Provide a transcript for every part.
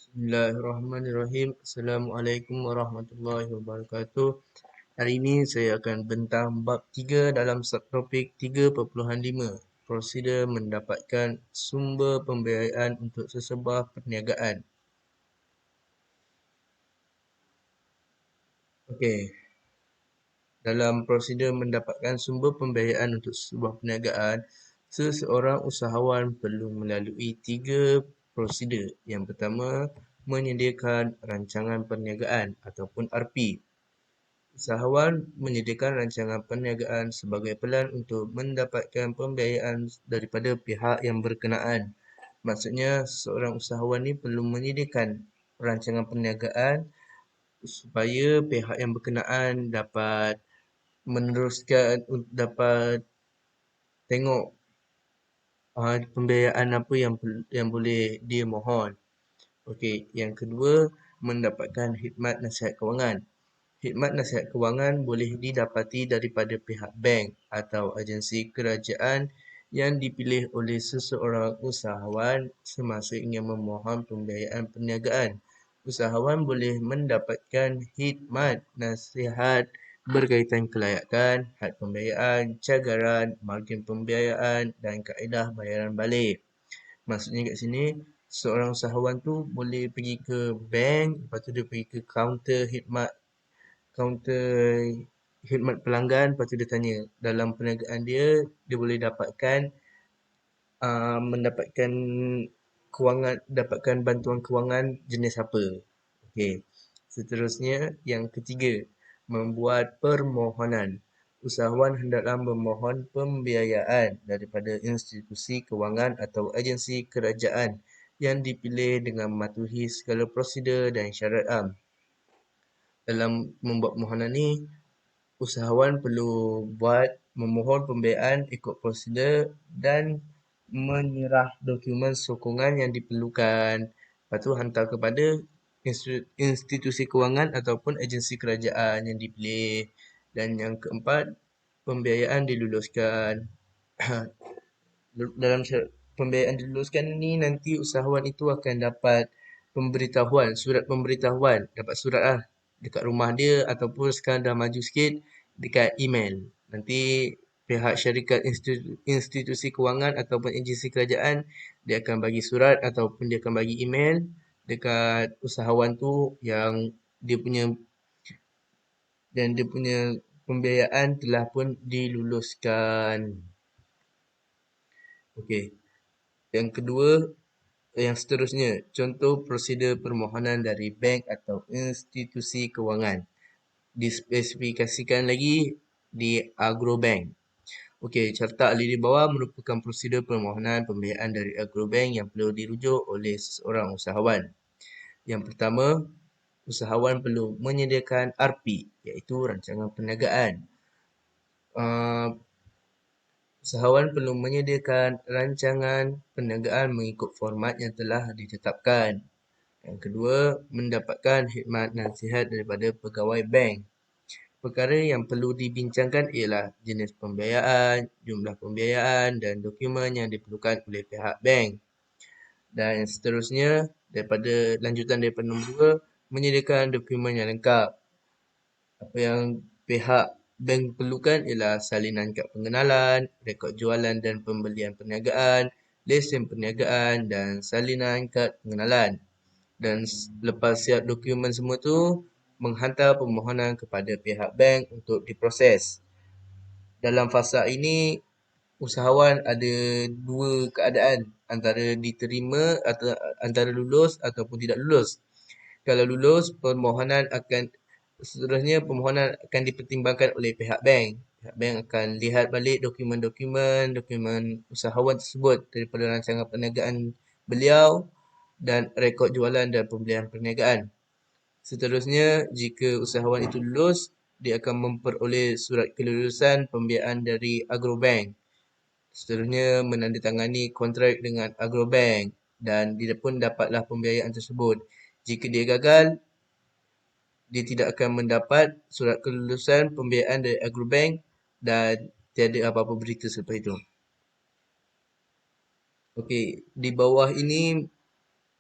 Bismillahirrahmanirrahim. Assalamualaikum warahmatullahi wabarakatuh. Hari ini saya akan bentang bab 3 dalam subtopik 3.5. Prosedur mendapatkan sumber pembiayaan untuk sesebuah perniagaan. Okey, dalam prosedur mendapatkan sumber pembiayaan untuk sebuah perniagaan, seseorang usahawan perlu melalui 3 prosedur. Yang pertama, menyediakan rancangan perniagaan ataupun RP. Usahawan menyediakan rancangan perniagaan sebagai pelan untuk mendapatkan pembiayaan daripada pihak yang berkenaan. Maksudnya, seorang usahawan ni perlu menyediakan rancangan perniagaan supaya pihak yang berkenaan dapat meneruskan, dapat tengok pembiayaan apa yang boleh dia mohon. Okey, yang kedua, mendapatkan khidmat nasihat kewangan. Khidmat nasihat kewangan boleh didapati daripada pihak bank atau agensi kerajaan yang dipilih oleh seseorang usahawan semasa ingin memohon pembiayaan perniagaan. Usahawan boleh mendapatkan khidmat nasihat berkaitan kelayakan, had pembiayaan, cagaran, margin pembiayaan dan kaedah bayaran balik. Maksudnya kat sini, seorang usahawan tu boleh pergi ke bank, lepas tu dia pergi ke kaunter khidmat pelanggan, lepas tu dia tanya dalam perniagaan dia, dia boleh mendapatkan dapatkan bantuan kewangan jenis apa. Okey. Seterusnya, yang ketiga, membuat permohonan. Usahawan hendaklah memohon pembiayaan daripada institusi kewangan atau agensi kerajaan yang dipilih dengan mematuhi segala prosedur dan syarat am. Dalam membuat permohonan ni, usahawan perlu memohon pembiayaan ikut prosedur dan menyerah dokumen sokongan yang diperlukan. Lepas tu hantar kepada institusi kewangan ataupun agensi kerajaan yang dipilih. Dan yang keempat, pembiayaan diluluskan. Dalam syarat pembiayaan diluluskan ni, nanti usahawan itu akan dapat surat pemberitahuan, dapat surat lah dekat rumah dia ataupun sekarang dah maju sikit dekat email. Nanti pihak syarikat institusi kewangan ataupun agensi kerajaan dia akan bagi surat ataupun dia akan bagi email dekat usahawan tu yang dia punya pembiayaan telah pun diluluskan. Okey. Yang kedua, yang seterusnya, contoh prosedur permohonan dari bank atau institusi kewangan. Dispesifikasikan lagi di Agrobank. Okey, carta ahli di bawah merupakan prosedur permohonan pembiayaan dari Agrobank yang perlu dirujuk oleh seseorang usahawan. Yang pertama, usahawan perlu menyediakan RP, iaitu rancangan perniagaan. Usahawan perlu menyediakan rancangan perniagaan mengikut format yang telah ditetapkan. Yang kedua, mendapatkan khidmat nasihat daripada pegawai bank. Perkara yang perlu dibincangkan ialah jenis pembiayaan, jumlah pembiayaan dan dokumen yang diperlukan oleh pihak bank. Dan seterusnya, lanjutan daripada nombor 2, menyediakan dokumen yang lengkap. Apa yang pihak bank perlukan ialah salinan kad pengenalan, rekod jualan dan pembelian perniagaan, lesen perniagaan dan salinan kad pengenalan. Dan lepas siap dokumen semua tu, menghantar permohonan kepada pihak bank untuk diproses. Dalam fasa ini, usahawan ada dua keadaan, antara diterima atau antara lulus ataupun tidak lulus. Kalau lulus, seterusnya permohonan akan dipertimbangkan oleh pihak bank. Pihak bank akan lihat balik dokumen usahawan tersebut daripada rancangan perniagaan beliau dan rekod jualan dan pembelian perniagaan. Seterusnya, jika usahawan itu lulus, dia akan memperoleh surat kelulusan pembiayaan dari Agrobank. Seterusnya, menandatangani kontrak dengan Agrobank dan dia pun dapatlah pembiayaan tersebut. Jika dia gagal, dia tidak akan mendapat surat kelulusan pembiayaan dari Agrobank dan tiada apa-apa berita selepas itu. Okey, di bawah ini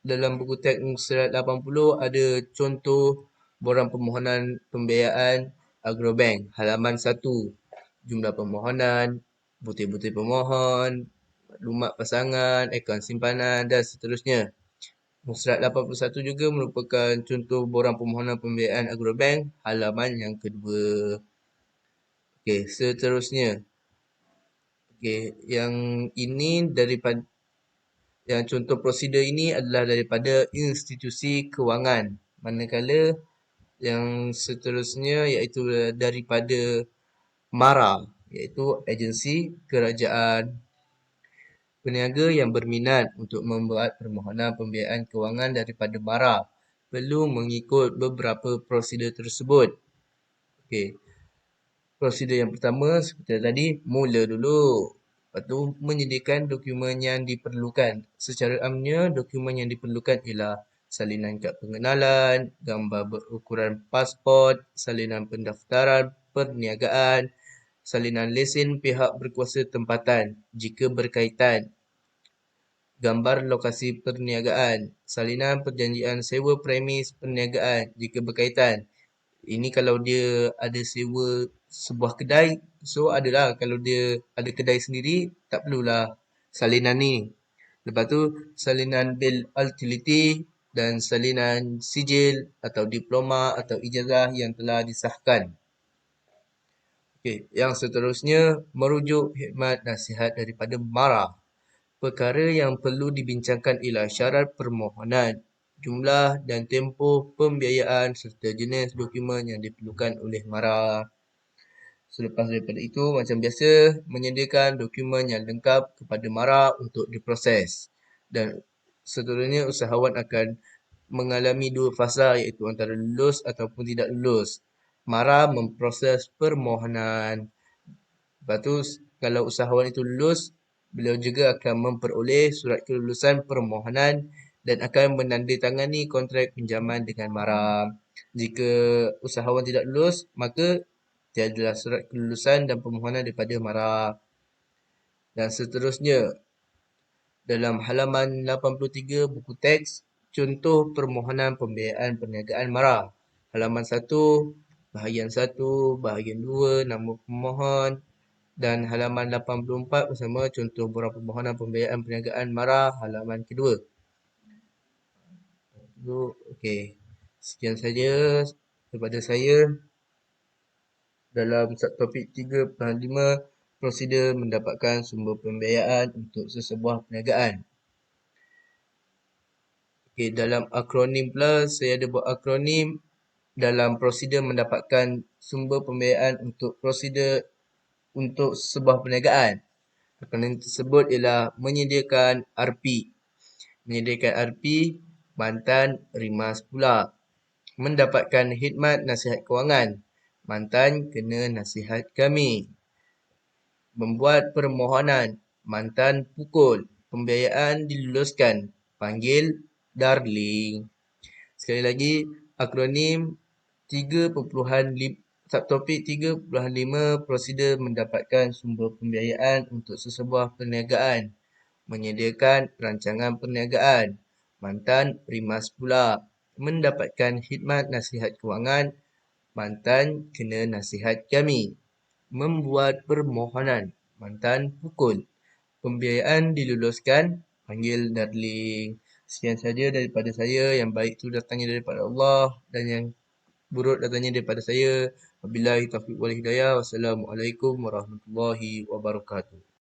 dalam buku teks muka 80 ada contoh borang permohonan pembiayaan Agrobank. Halaman 1. Jumlah permohonan, butir-butir pemohon, maklumat pasangan, akaun simpanan dan seterusnya. Musrat 81 juga merupakan contoh borang permohonan pembiayaan Agrobank. Halaman yang kedua. Okey, seterusnya. Okey, yang ini daripada yang contoh prosedur ini adalah daripada institusi kewangan. Manakala yang seterusnya iaitu daripada MARA, iaitu agensi kerajaan. Peniaga yang berminat untuk membuat permohonan pembiayaan kewangan daripada MARA perlu mengikut beberapa prosedur tersebut. Okey. Prosedur yang pertama seperti tadi, mula dulu. Lepas tu menyediakan dokumen yang diperlukan. Secara amnya, dokumen yang diperlukan ialah salinan kad pengenalan, gambar berukuran pasport, salinan pendaftaran perniagaan, salinan lesen pihak berkuasa tempatan jika berkaitan, gambar lokasi perniagaan, salinan perjanjian sewa premis perniagaan jika berkaitan. Ini kalau dia ada sewa sebuah kedai, so adalah kalau dia ada kedai sendiri, tak perlulah salinan ni. Lepas tu, salinan bil utility dan salinan sijil atau diploma atau ijazah yang telah disahkan. Okey, yang seterusnya, merujuk khidmat nasihat daripada MARA. Perkara yang perlu dibincangkan ialah syarat permohonan, jumlah dan tempoh pembiayaan serta jenis dokumen yang diperlukan oleh MARA. Selepas daripada itu, macam biasa, menyediakan dokumen yang lengkap kepada MARA untuk diproses. Dan seterusnya, usahawan akan mengalami dua fasa iaitu antara lulus ataupun tidak lulus. MARA memproses permohonan. Lepas tu, kalau usahawan itu lulus, beliau juga akan memperoleh surat kelulusan permohonan dan akan menandatangani kontrak pinjaman dengan MARA. Jika usahawan tidak lulus, maka tiadalah surat kelulusan dan permohonan daripada MARA. Dan seterusnya, dalam halaman 83 buku teks, contoh permohonan pembiayaan perniagaan MARA. Halaman 1, bahagian 1, bahagian 2, nama pemohon, dan halaman 84 bersama contoh borang permohonan pembiayaan perniagaan MARA halaman kedua. Okey. Sekian saja daripada saya dalam subtopik 3.5 prosedur mendapatkan sumber pembiayaan untuk sesebuah perniagaan. Okey, dalam akronim pula saya ada buat akronim dalam prosedur mendapatkan sumber pembiayaan untuk prosedur untuk sebuah perniagaan. Akronim tersebut ialah menyediakan RP. Menyediakan RP, mantan rimas pula. Mendapatkan khidmat nasihat kewangan. Mantan kena nasihat kami. Membuat permohonan. Mantan pukul. Pembiayaan diluluskan. Panggil darling. Sekali lagi, akronim 3.5 subtopik 3.5 prosedur mendapatkan sumber pembiayaan untuk sesebuah perniagaan. Menyediakan rancangan perniagaan. Mantan rimas pula. Mendapatkan khidmat nasihat kewangan. Mantan kena nasihat kami. Membuat permohonan. Mantan pukul. Pembiayaan diluluskan. Panggil darling. Sekian saja daripada saya. Yang baik itu datangnya daripada Allah dan yang buruk datangnya daripada saya. Wabillahi taufiq wal hidayah. Wassalamualaikum warahmatullahi wabarakatuh.